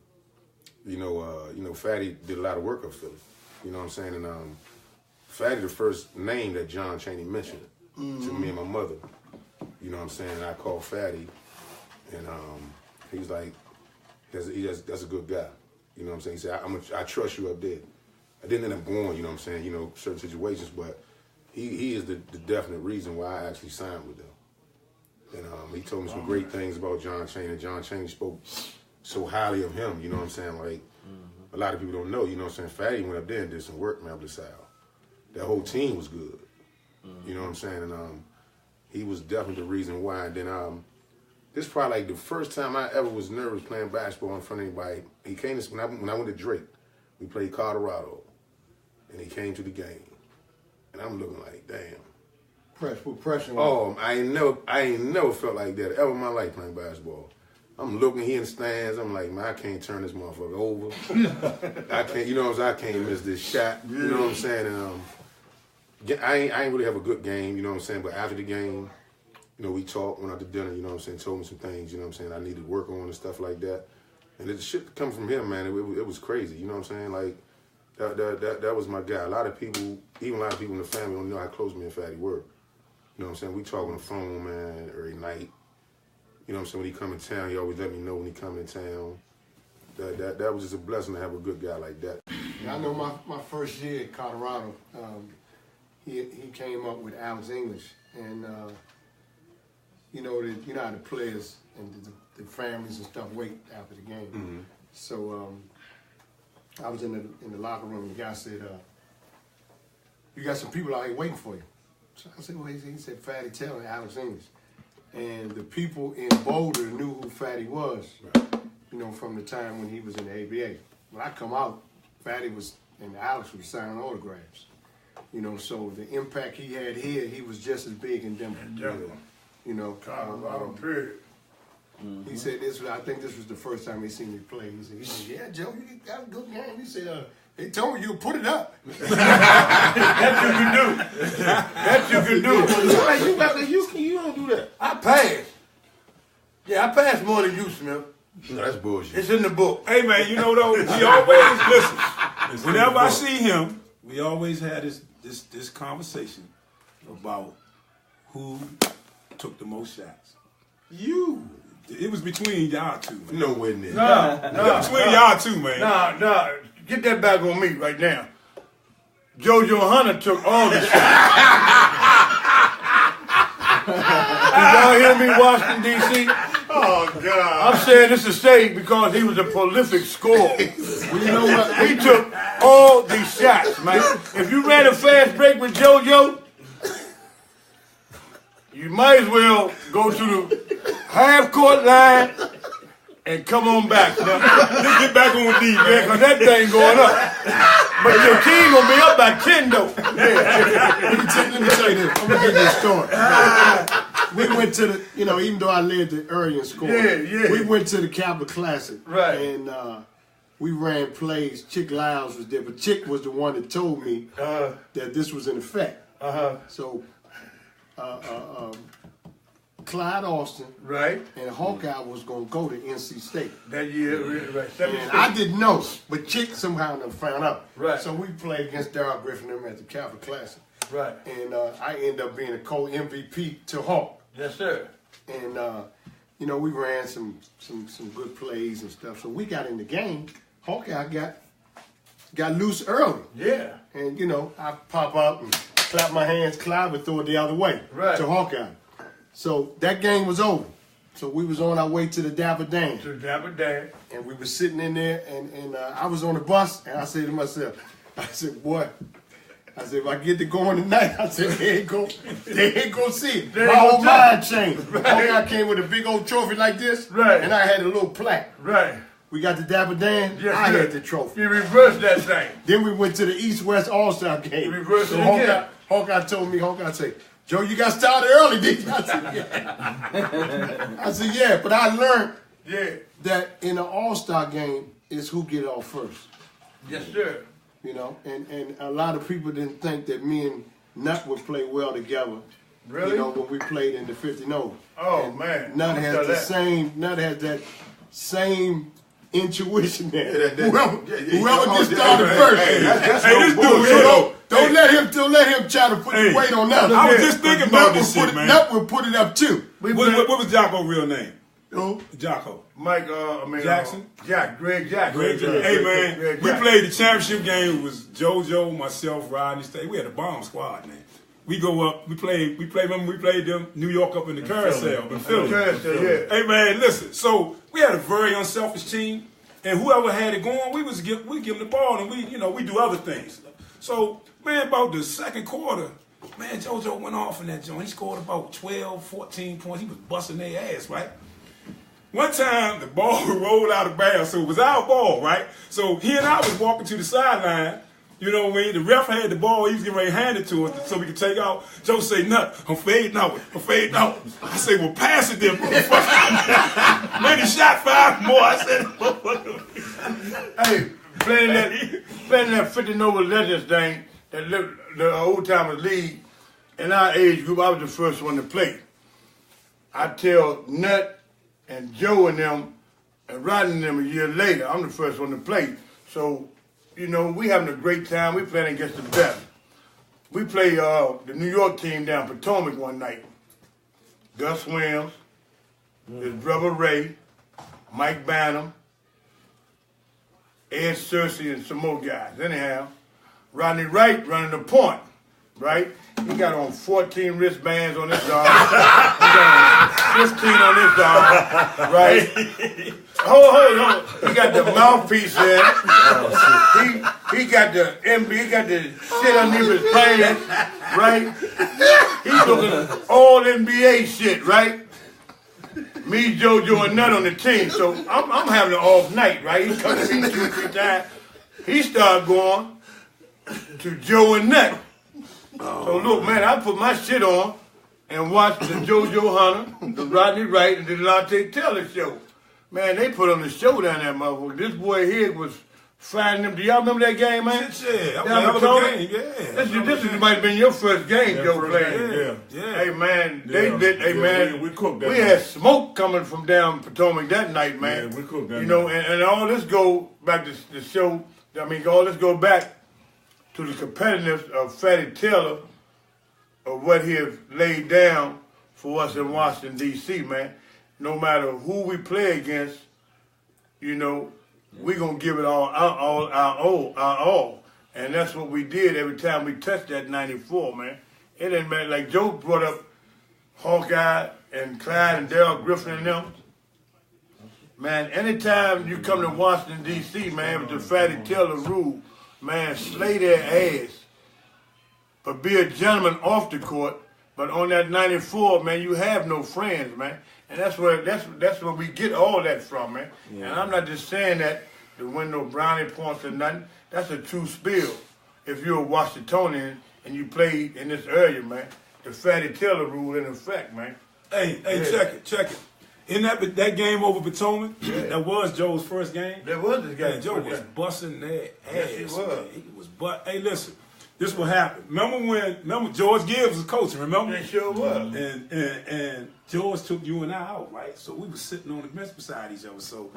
you know, Fatty did a lot of work up Philly. You know what I'm saying? And Fatty, the first name that John Chaney mentioned to me and my mother. You know what I'm saying? I called Fatty, and he was like, that's a good guy. You know what I'm saying? He said, I trust you up there. I didn't end up going, you know what I'm saying, you know, certain situations, but he is the definite reason why I actually signed with them. And he told me some great things about John Chaney, and John Chaney spoke so highly of him, you know what I'm saying? Like, a lot of people don't know, you know what I'm saying? Fatty went up there and did some work, man, up the South. That whole team was good. You know what I'm saying? And he was definitely the reason why. And then this is probably like the first time I ever was nervous playing basketball in front of anybody. He came to, when I went to Drake, we played Colorado, and he came to the game. And I'm looking like, damn. Pressure. Oh, I ain't never felt like that ever in my life playing basketball. I'm looking here in the stands. I'm like, man, I can't turn this motherfucker over. I can't, you know what I'm saying? I can't miss this shot. You know what I'm saying? And I ain't really have a good game. You know what I'm saying? But after the game, you know, we talked, went out to dinner. You know what I'm saying? Told me some things. You know what I'm saying? I needed to work on and stuff like that. And the shit come from him, man. It was crazy. You know what I'm saying? Like that was my guy. A lot of people, even a lot of people in the family, don't know how close me and Fatty were. You know what I'm saying? We talk on the phone, man, every night. You know what I'm saying? When he come in town, he always let me know when he come in town. that was just a blessing to have a good guy like that. I know my first year at Colorado, he came up with Alex English, and you know how the players and the families and stuff wait after the game. Mm-hmm. So I was in the locker room, and the guy said, "You got some people out here waiting for you." So I said, "Well," he said, "Fatty Taylor and Alex English," and the people in Boulder knew who Fatty was. Right. You know, from the time when he was in the ABA. When I come out, Fatty was and Alex was signing autographs. You know, so the impact he had here, he was just as big in Denver. You know, Colorado, period. He said I think this was the first time he seen me play. He said, "Yeah, Joe, you got a good game." He said, "They told me you put it up." That you can do. That you can do. You don't do that. I passed. Yeah, I passed more than you, Smith. No, that's bullshit. It's in the book. Hey man, you know though, we always listen. Whenever I see him, we always had this conversation about who took the most shots. You. It was between y'all two, man. Nowhere near. No, Between y'all two, man. Nah. Get that back on me right now. JoJo Hunter took all the shots. Did y'all hear me, Washington, D.C.? Oh, God. I'm saying this to say because he was a prolific scorer. Well, you know what? He took all these shots, man. If you ran a fast break with JoJo, you might as well go to the half-court line and come on back. Now, Let's get back on D, yeah, man. because that thing going up. But your team going to be up by 10, though. Let me tell you this. I'm going to give you a story. We went to the, even though I led the area in scoring, we went to the Capitol Classic. Right. And we ran plays. Chick Lyles was there, but Chick was the one that told me that this was in effect. So Clyde Austin Right. and Hawkeye was going to go to NC State. That year, right. And I didn't know, but Chick somehow done found out. Right. So we played against Darryl Griffin and them at the Capitol Classic. Right. And I ended up being a co-MVP to Hawk. Yes, sir. And we ran some good plays and stuff. So we got in the game. Hawkeye got loose early. Yeah. And I pop up and clap my hands. Clyde would throw it the other way to Hawkeye. So that game was over. So we was on our way to the Dapper Dan. To Dapper Dan. And we were sitting in there, and I was on the bus, and I said to myself, boy, if I get to going tonight, they ain't gonna see it. My whole mind changed. I came with a big old trophy like this, and I had a little plaque. Right. We got the Dapper Dan, Yes, I sir. had the trophy. You reversed that thing. Then we went to the East-West All-Star game. Reversed So it again. Hawkeye told me, said, "Joe, you got started early, didn't you?" I said, "Yeah." I said, "Yeah," but I learned that in an All-Star game is who get off first. Yes, sir. And a lot of people didn't think that me and Nut would play well together. Really? When we played in the 50-0. Oh, And man. Nut has Nut has that same intuition there. Whoever gets started first. This dude, Don't let him try to put the weight on us. I was just thinking about this shit, man. Nut will put it up too. What was Jocko's real name? Who? Jocko. Mike, Jackson? Greg Jackson. Hey, man, we played the championship game. It was JoJo, myself, Rodney, Stacy. We had a bomb squad, man. We go up, we played them New York up in the carousel in Philly. Hey, man, listen. So we had a very unselfish team, and whoever had it going, we give them the ball, and we do other things. So, man, about the second quarter, man, JoJo went off in that joint. He scored about 12, 14 points. He was busting their ass, right? One time, the ball rolled out of bounds, so it was our ball, right? So he and I was walking to the sideline. You know what I mean? The ref had the ball. He was getting ready to hand it to us so we could take out. Joe say, "Nut, I'm fading out. I say, "Well, pass it then, motherfucker." Man, he shot 5 more. I said, "Motherfucker." Hey, playing that 50-0 Legends thing, the old-timers league, in our age group, I was the first one to play. I tell Nut and Joe and them, and Rodney and them a year later, I'm the first one to play. So, we having a great time. We playing against the best. We played the New York team down Potomac one night. Gus Williams, his brother Ray, Mike Bannum, Ed Cersei, and some more guys. Anyhow, Rodney Wright running the point, right? He got on 14 wristbands on his arm. He got on 15 on his arm, right? Hold. He got the mouthpiece in. He got the he got the shit underneath his pants, right? He's looking all NBA shit, right? Me, JoJo, and Nut on the team. So I'm having an off night, right? He comes to me 2-3 times. He started going to Joe and Nut. So look, man, I put my shit on and watched the JoJo Hunter, the Rodney Wright, and the Delonte Taylor show. Man, they put on the show down there, motherfucker. This boy here was finding them. Do y'all remember that game, man? Yeah, that was a game, yeah. This might have been your first game, Joe, playing. Yeah. Hey, man, man, we cooked that we night. had smoke coming from down Potomac that night, man. Yeah, we cooked that You know, night. and all this go back to the show. I mean, all this go back to the competitiveness of Fatty Taylor, of what he has laid down for us in Washington, D.C., man. No matter who we play against, you know, we going to give it our all. And that's what we did every time we touched that 94, man. It didn't matter. Like Joe brought up Hawkeye and Clyde and Darrell Griffin and them. Man, anytime you come to Washington, D.C., man, with the Fatty Taylor rule, man, slay their ass. But be a gentleman off the court. But on that 94, man, you have no friends, man. And that's where we get all that from, man. Yeah. And I'm not just saying that to win no brownie points or nothing. That's a true spill. If you're a Washingtonian and you play in this area, man, the Fatty Taylor rule in effect, man. Hey, check it. In that game over Potomac, that was Joe's first game. That was his game. Man, Joe was busting their ass. Yes, he was. Man. He was Hey, listen, this what happened. Remember George Gibbs was coaching, remember? He sure was. And George took you and I out, right? So we were sitting on the bench beside each other. So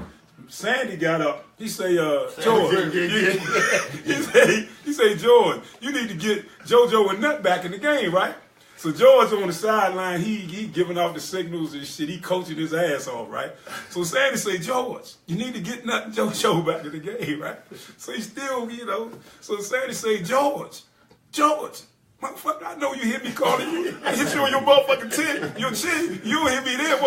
Sandy got up. He say, George, he say, George, you need to get JoJo and Nut back in the game, right? So George on the sideline, he giving off the signals and shit. He coaching his ass off, right? So Sandy say, George, you need to get Nut and JoJo back in the game, right? So he still, you know. So Sandy say, George, motherfucker, I know you hear me calling you. I hit you on your motherfucking your chin. You don't hear me there.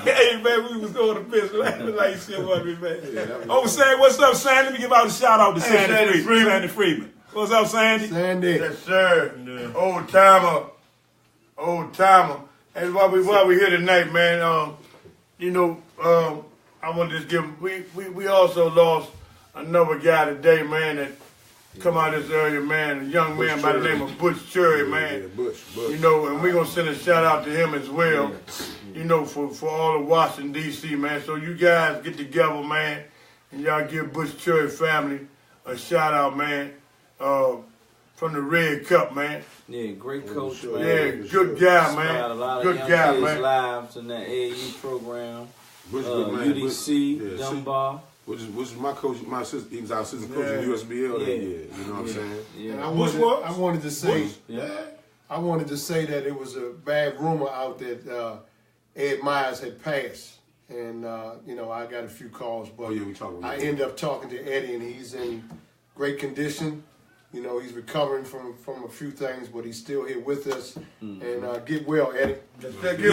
Hey, man, we was going to piss laughing like shit, wasn't we, man? Oh, Sandy, what's up, Sandy? Let me give out a shout out to Sandy Freeman. What's up, Sandy? Sandy. Yes, sir. Yeah. Old timer. And while we here tonight, man, you know, I want to just give, we also lost another guy today, man, that come out of this area, man, a young man by the name of Butch Cherry, man. Yeah, Bush. You know, and we're going to send a shout out to him as well, you know, for all of Washington, D.C., man. So you guys get together, man, and y'all give Butch Cherry family a shout out, man, from the Red Cup, man. Yeah, great coach, man. Yeah, good guy, man. Inspired a lot of Good young guy, kids' man. lives in that AAU program. Bush, good man. UDC, Dunbar. Which is my coach, my assistant, he was our assistant coach in USBL that year. You know what I'm saying? Yeah. And I wanted to say, I wanted to say that it was a bad rumor out that Ed Myers had passed, and you know, I got a few calls, but I ended up talking to Eddie, and he's in great condition. You know, he's recovering from a few things, but he's still here with us. And get well, Eddie. Get well,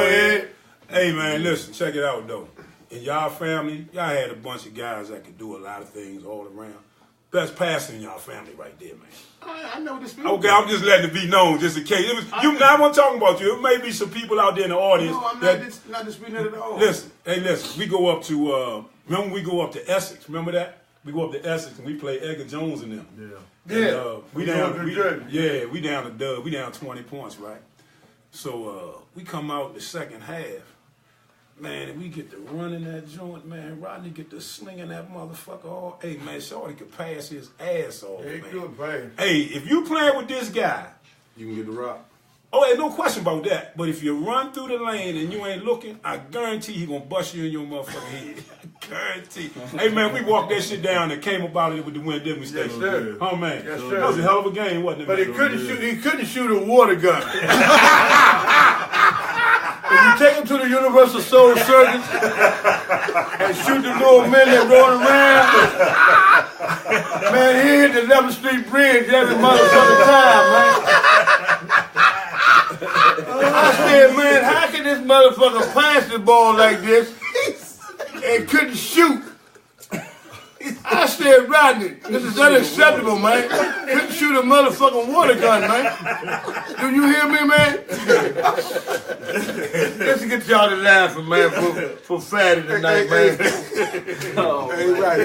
Ed. Hey, man, listen, check it out, though. In y'all family, y'all had a bunch of guys that could do a lot of things all around. Best passer in y'all family right there, man. I know this. Okay, I'm just letting it be known, just in case. I wasn't talking about you. It may be some people out there in the audience. No, I'm not disputing that at all. Listen, we go up to, remember when we go up to Essex? Remember that? We go up to Essex and we play Edgar Jones and them. Yeah. We down a dub. We down 20 points, right? So we come out the second half. Man, and we get to running that joint, man. Rodney get to slinging that motherfucker all. Hey, man, Shorty could pass his ass off, man. Good, man. Hey, if you playing with this guy, You can get the rock. oh, ain't no question about that. But if you run through the lane and you ain't looking, I guarantee he gonna bust you in your motherfucking head. I guarantee. Hey, man, we walked that shit down and came about it with the win, didn't we, Stacy? Yes, sir. Oh, man. Yes, sir. That was a hell of a game, wasn't it? But man? he couldn't shoot a water gun. If you take him to the Universal Soul Circus and shoot the little men that rolling around. Man, he hit the 11th Street Bridge every motherfucking time, man. I said, man, how can this motherfucker pass the ball like this and couldn't shoot? I said, Rodney, this is unacceptable, man. Couldn't shoot a motherfucking water gun, man. Do you hear me, man? Let's get y'all to laughing, man, for Fatty tonight, man. Hey, right,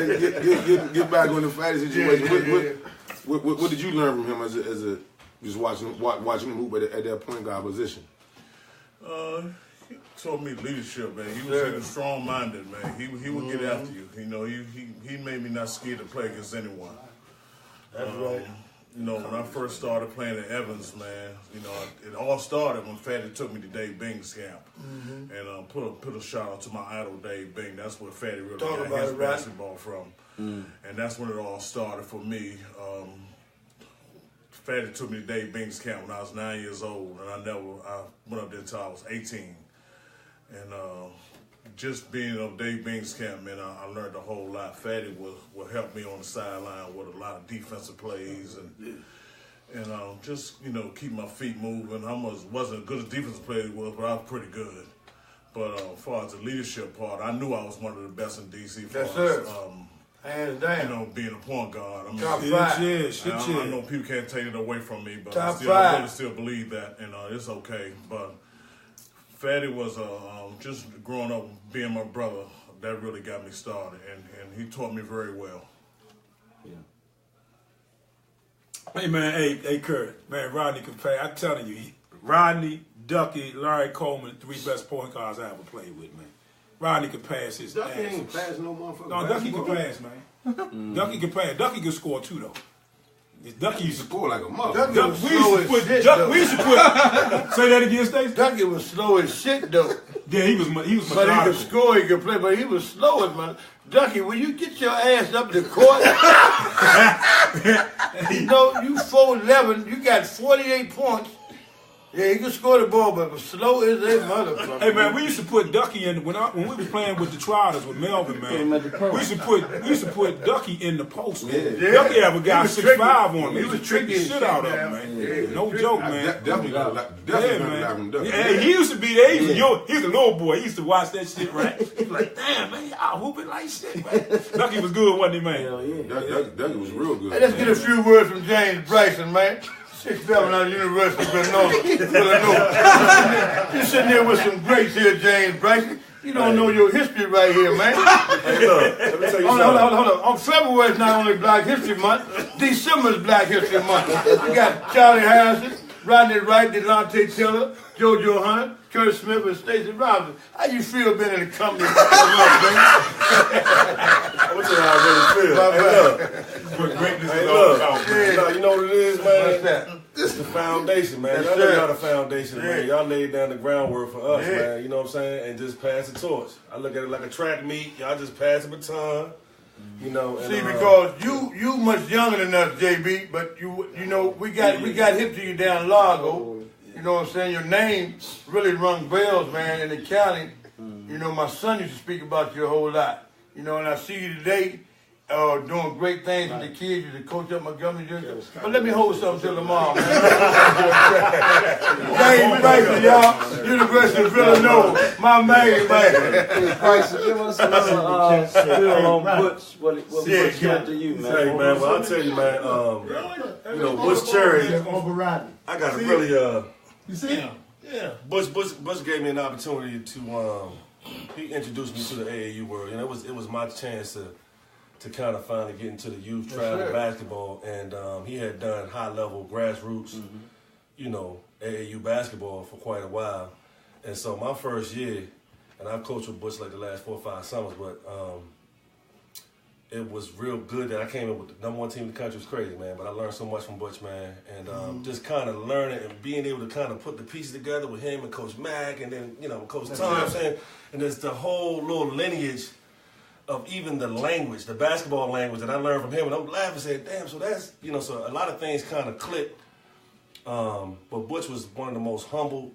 get back on the Fatty situation. What did you learn from him as a just watching him hoop at that point guard position? He taught me leadership, man. He was strong-minded, man. He would get after you. You know, he made me not scared to play against anyone. That's right. You know, when I first started playing at Evans, man, you know, it all started when Fatty took me to Dave Bing's camp. And put a shout out to my idol, Dave Bing. That's where Fatty really got his basketball from. And that's when it all started for me. Fatty took me to Dave Bing's camp when I was 9 years old, and I went up there until I was 18. And just being on Dave Bing's camp, man, I learned a whole lot. Fatty will help me on the sideline with a lot of defensive plays and just, you know, keep my feet moving. I wasn't as good a defensive player as he was, but I was pretty good. But as far as the leadership part, I knew I was one of the best in D.C. Yes, sir. Hands down. You know, being a point guard. I mean, Top five. I know people can't take it away from me, but I really still believe that, and it's okay. But Fatty was just growing up, being my brother, that really got me started, and he taught me very well. Yeah. Hey, man, hey, Kurt, man, Rodney can play. I'm telling you, Rodney, Ducky, Larry Coleman, 3 best point guards I ever played with, man. Rodney can pass his Ducky ass. ain't passing no motherfucker. No, Ducky can pass, man. Ducky can pass. Ducky can score too, though. Ducky used to score like a mother. We used to put. Say that again, Stacy. Ducky was slow as shit, though. Yeah, he was But methodical. he could score, he could play, but he was slow as man. Ducky, will you get your ass up the court? You know, you 4'11", you got 48 points. Yeah, he could score the ball, but slow as a motherfucker. Hey man, we used to put Ducky in when we was playing with the Trotters with Melvin, man. We used to put Ducky in the post. Yeah. Ducky ever got 6'5" on him. He was tricky the shit out of him, man. Yeah. No joke, man. Definitely man. Ducky. Yeah, he used to be there. He was a little boy. He used to watch that shit, right? He was like, damn, man, y'all hooping like shit, man. Ducky was good, wasn't he, man? Hell yeah. Ducky was real good. Hey, let's get a few words from James Bryson, man. 6'7" out of University of Villanova. You're sitting there with some greats here, James Bryson. You don't know your history right here, man. Hey, look, let me tell you Hold something. on. On February is not only Black History Month, December is Black History Month. We got Charlie Harrison, Rodney Wright, Delonte Taylor, JoJo Hunter, Kurt Smith, and Stacy Robinson. How you feel being in the company of man? I'm gonna tell you how I really feel. Hey, look, you know what it is, man? What's that? This is the foundation, man. Yes, Y'all know sir. y'all the foundation, man. Y'all laid down the groundwork for us, Yeah. man. You know what I'm saying? And just pass the torch. I look at it like a track meet. Y'all just pass the baton. You know, and, See, because you much younger than us, JB, but you know we got hip to you down in Largo. You know what I'm saying? Your name really rung bells, man, in the county. You know, my son used to speak about you a whole lot. You know, and I see you today doing great things with the kids. You to coach up Montgomery Junior. But let me hold something till tomorrow, man. James Bryson, y'all, University of Villanova, my man. Bryson, give us another spill on Butch. What Butch got to you, man? hey, man, well, I'll tell you, man, you know, Butch Cherry, I got to really, You see? yeah, Butch gave me an opportunity to, he introduced me to the AAU world. You know, it was my chance to kind of finally get into the youth travel basketball, and he had done high-level grassroots, you know, AAU basketball for quite a while. And so my first year, and I've coached with Butch like the last 4 or 5 summers, but it was real good that I came in with the #1 team in the country. It was crazy, man, but I learned so much from Butch, man, and just kind of learning and being able to kind of put the pieces together with him and Coach Mack, and then, you know, Coach Thompson, and there's the whole little lineage of even the language, the basketball language that I learned from him, and I'm laughing, saying, damn, so that's, you know, so a lot of things kind of clicked, but Butch was one of the most humble,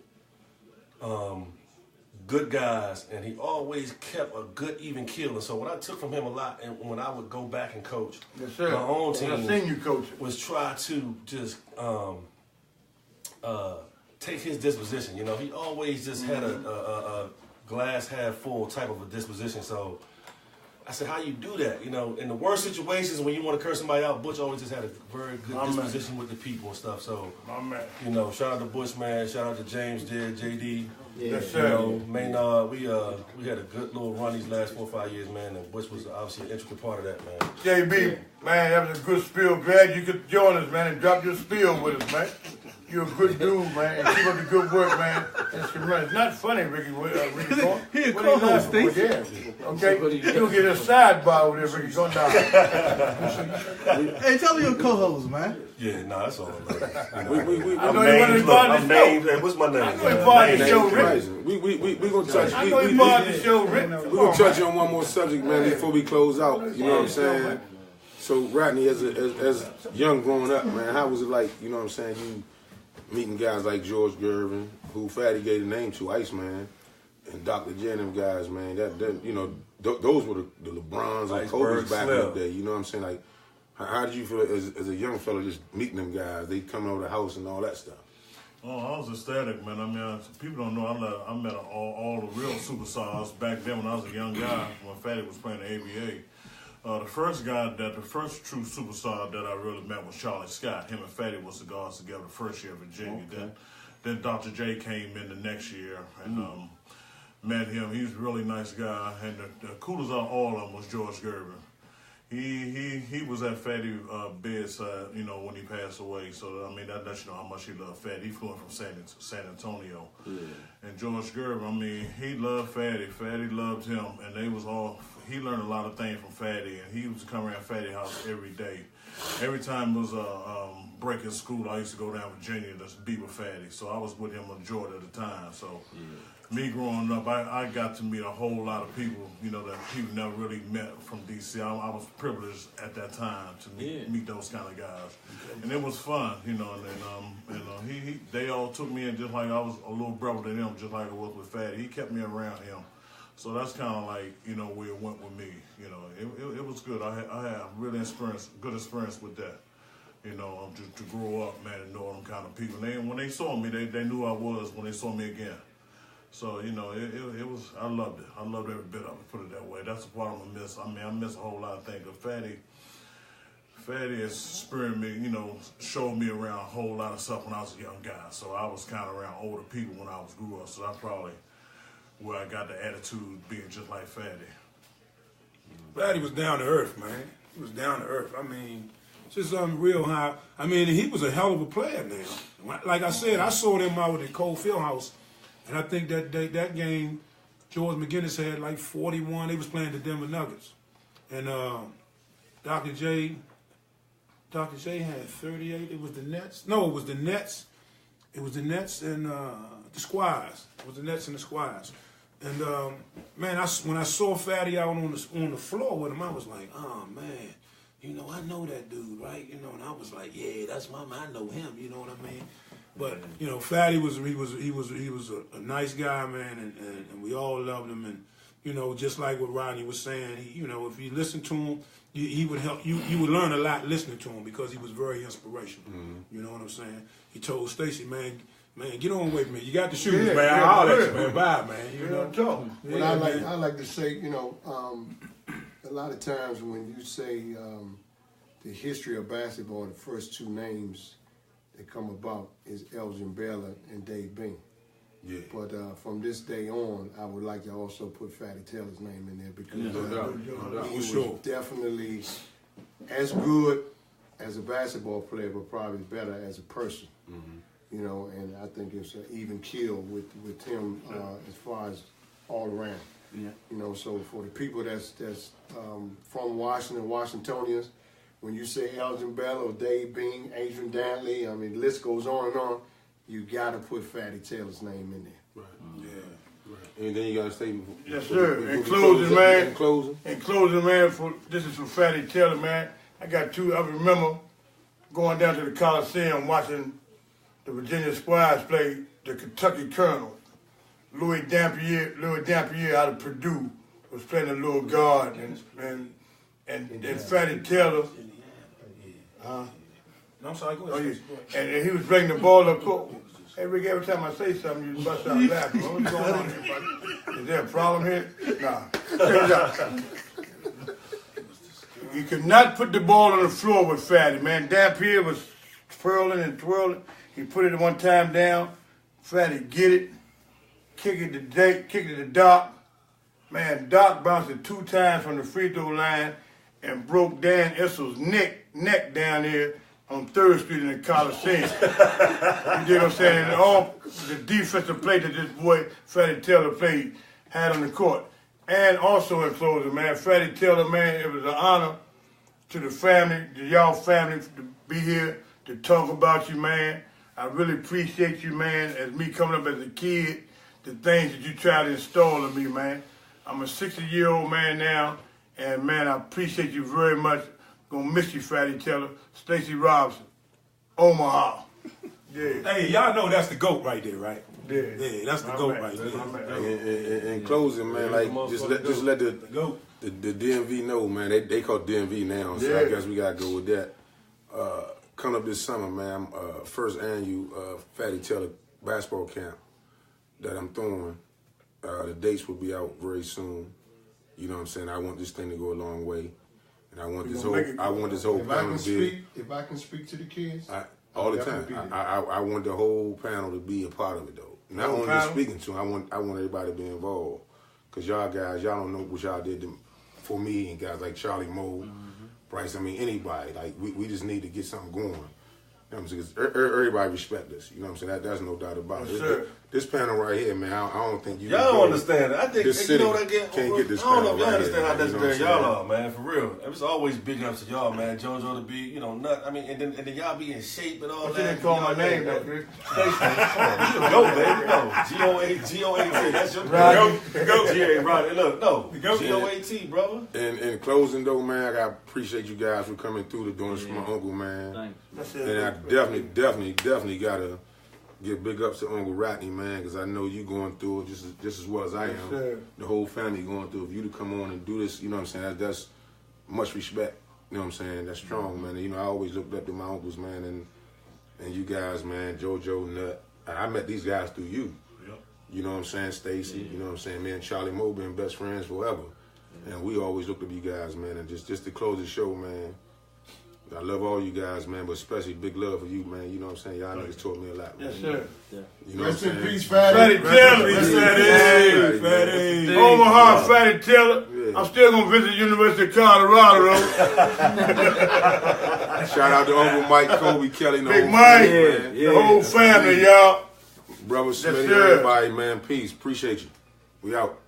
good guys, and he always kept a good even keel. And so what I took from him a lot, and when I would go back and coach my own team, I've seen you coach, was try to just take his disposition. You know, he always just had a glass half full type of a disposition. So I said, how you do that? You know, in the worst situations when you want to curse somebody out, Butch always just had a very good disposition with the people and stuff. So, you know, shout out to Butch, man. Shout out to James, JD. Yes, You know, Maynard, we had a good little run these last 4 or 5 years, man, and Butch was obviously an intricate part of that, man. JB, man, that was a good spiel. Glad you could join us, man, and drop your spiel with us, man. You're a good dude, man, and keep up the good work, man. It's not funny, Ricky. He a co-host, Stacy. Yeah. Okay? You'll get a sidebar with this, Ricky. Go down. Hey, tell me your co-host, man. Yeah, nah, that's all, man. I know you want to be part of the show. Hey, what's my name? I know you part of the show, Ricky. We gonna touch. I know you part of the show, Ricky. We gonna touch on one more subject, man, before we close out. You know what I'm saying? So, Rodney, as young growing up, man, how was it like? You know what I'm saying? You meeting guys like George Gervin, who Fatty gave the name to, Iceman, and Dr. J and them guys, man. That you know, those were the LeBrons and Kobe's back in the day. You know what I'm saying? Like, how did you feel as a young fella just meeting them guys? They coming over the house and all that stuff. Oh, I was ecstatic, man. I mean, people don't know I met all the real superstars back then when I was a young guy, when Fatty was playing the ABA. The first true superstar that I really met was Charlie Scott. Him and Fatty was the guards together the first year at Virginia. Okay. Then Dr. J came in the next year and met him. He was a really nice guy. And the coolest out of all of them was George Gervin. He was at Fatty's bedside, you know, when he passed away. So, I mean, that lets you know how much he loved Fatty. He flew in from San Antonio. Yeah. And George Gervin, I mean, he loved Fatty. Fatty loved him. And they was all, he learned a lot of things from Fatty. And he used to come around Fatty's house every day. Every time it was a break in school, I used to go down to Virginia to be with Fatty. So I was with him a majority of the time. So me growing up, I got to meet a whole lot of people, you know, that people never really met from D.C. I was privileged at that time to meet those kind of guys. And it was fun, you know, and they all took me in just like I was a little brother to them, just like I was with Fatty. He kept me around him. So that's kind of like, you know, where it went with me. You know, it was good. I had really good experience with that. You know, to grow up, man, and know them kind of people. When they saw me, they knew I was when they saw me again. So, you know, it was, I loved it. I loved every bit of it, put it that way. That's the part I'm going to miss. I mean, I miss a whole lot of things. But Fatty has spurred me, you know, showed me around a whole lot of stuff when I was a young guy. So I was kind of around older people when I grew up. So that's probably where I got the attitude being just like Fatty. Fatty was down to earth, man. He was down to earth. I mean, just unreal how, I mean, he was a hell of a player now. Like I said, I saw them out at the Cole Fieldhouse, and I think that game, George McGinnis had like 41. They was playing the Denver Nuggets. And Dr. J had 38. It was the Nets. No, it was the Nets. It was the Nets and the Squires. It was the Nets and the Squires. And man, when I saw Fatty out on the floor with him, I was like, oh man, you know, I know that dude, right? You know, and I was like, yeah, that's my man. I know him. You know what I mean? But you know, Fatty was a nice guy, man, and we all loved him. And you know, just like what Rodney was saying, you know, if you listen to him, he would help you. You would learn a lot listening to him because he was very inspirational. Mm-hmm. You know what I'm saying? He told Stacy, man, get on with me. You got the shoes, man. I'll let you, man. Bye, man. You know what I'm talking. Well, I like to say, you know, a lot of times when you say the history of basketball, the first two names that come about is Elgin Baylor and Dave Bing. Yeah. But from this day on, I would like to also put Fatty Taylor's name in there because he was definitely as good as a basketball player, but probably better as a person. Mm-hmm. You know, and I think it's an even kill with him as far as all around. Yeah. You know, so for the people that's from Washington, Washingtonians, when you say Elgin Baylor or Dave Bing, Adrian Dantley, I mean, the list goes on and on. You got to put Fatty Taylor's name in there. Right. Yeah. Right. And then you got to say, yes, sir. In closing, man. This is from Fatty Taylor, man. I remember going down to the Coliseum watching the Virginia Squires play the Kentucky Colonel. Louis Dampier out of Purdue was playing a little guard, and Fatty Taylor. No, I'm sorry, go Oh, ahead. yeah. And he was bringing the ball up court. Hey, Rick, every time I say something, you bust out laughing. What's going on here, buddy? Is there a problem here? Nah. You could not put the ball on the floor with Fatty, man. Dampier was twirling and twirling. He put it one time down. Fatty get it, kick it to Doc. Man, Doc bounced it 2 times from the free throw line and broke Dan Issel's neck down there on 3rd Street in the Coliseum. You dig what I'm saying? And all the defensive play that this boy, Fatty Taylor, played, had on the court. And also in closing, man, Fatty Taylor, man, it was an honor to the family, to y'all family, to be here to talk about you, man. I really appreciate you, man, as me coming up as a kid, the things that you try to install in me, man. I'm a 60-year-old man now, and, man, I appreciate you very much. Gonna miss you, Fatty Taylor. Stacy Robinson, Omaha. Yeah. Hey, y'all know that's the GOAT right there, right? Yeah, that's the GOAT right there. In closing, man, like just let the DMV know, man. They call it DMV now, so I guess we gotta go with that. Coming up this summer, man, first annual Fatty Taylor basketball camp that I'm throwing. The dates will be out very soon. You know what I'm saying? I want this thing to go a long way. And I want this whole panel to be. If I can speak to the kids, all the time. I want the whole panel to be a part of it, though. Not only just speaking to them, I want everybody to be involved. Because y'all guys, y'all don't know what y'all did for me and guys like Charlie Moe, Bryce, I mean, anybody. Like, we just need to get something going. You know what I'm saying? Everybody respect us. You know what I'm saying? That's no doubt about it. This panel right here, man, I don't think you... Y'all don't understand. I think, this you know what I get? Can't get this I don't know panel if y'all right understand here, how man, you know necessary what I'm y'all are, man, for real. It's always big ups to y'all, man. JoJo to be, you know, nut. I mean, and then y'all be in shape and all But that. you didn't call my name, though, Chris. You the GOAT, baby. No, G-O-A-T. That's your GOAT. G-A, Rodney. Look, no. G-O-A-T, brother. And in closing, though, man, I gotta appreciate you guys for coming through to doing this for my uncle, man. Thanks. And I definitely gotta give big ups to Uncle Rodney, man, because I know you going through it just as well as I am. Sir. The whole family going through it. For you to come on and do this, you know what I'm saying, that's much respect. You know what I'm saying? That's strong, man. You know, I always looked up to my uncles, man, and you guys, man, JoJo, Nut. I met these guys through you. Yep. You know what I'm saying? Stacy, you know what I'm saying? Me and Charlie Moe been best friends forever. And we always looked up to you guys, man. And just to close the show, man, I love all you guys, man, but especially big love for you, man. You know what I'm saying? Y'all niggas taught me a lot, man. Yes, sir. You know rest what I'm in saying? peace, Fatty. Fatty Taylor. Fatty. Fatty. Omaha, Fatty Taylor. Yeah. I'm still going to visit University of Colorado, though. Shout out to Uncle Mike, Kobe, Kelly, and the Big whole Mike. family, man. The whole family, y'all. Brother Smith, sir. everybody, man. Peace. Appreciate you. We out.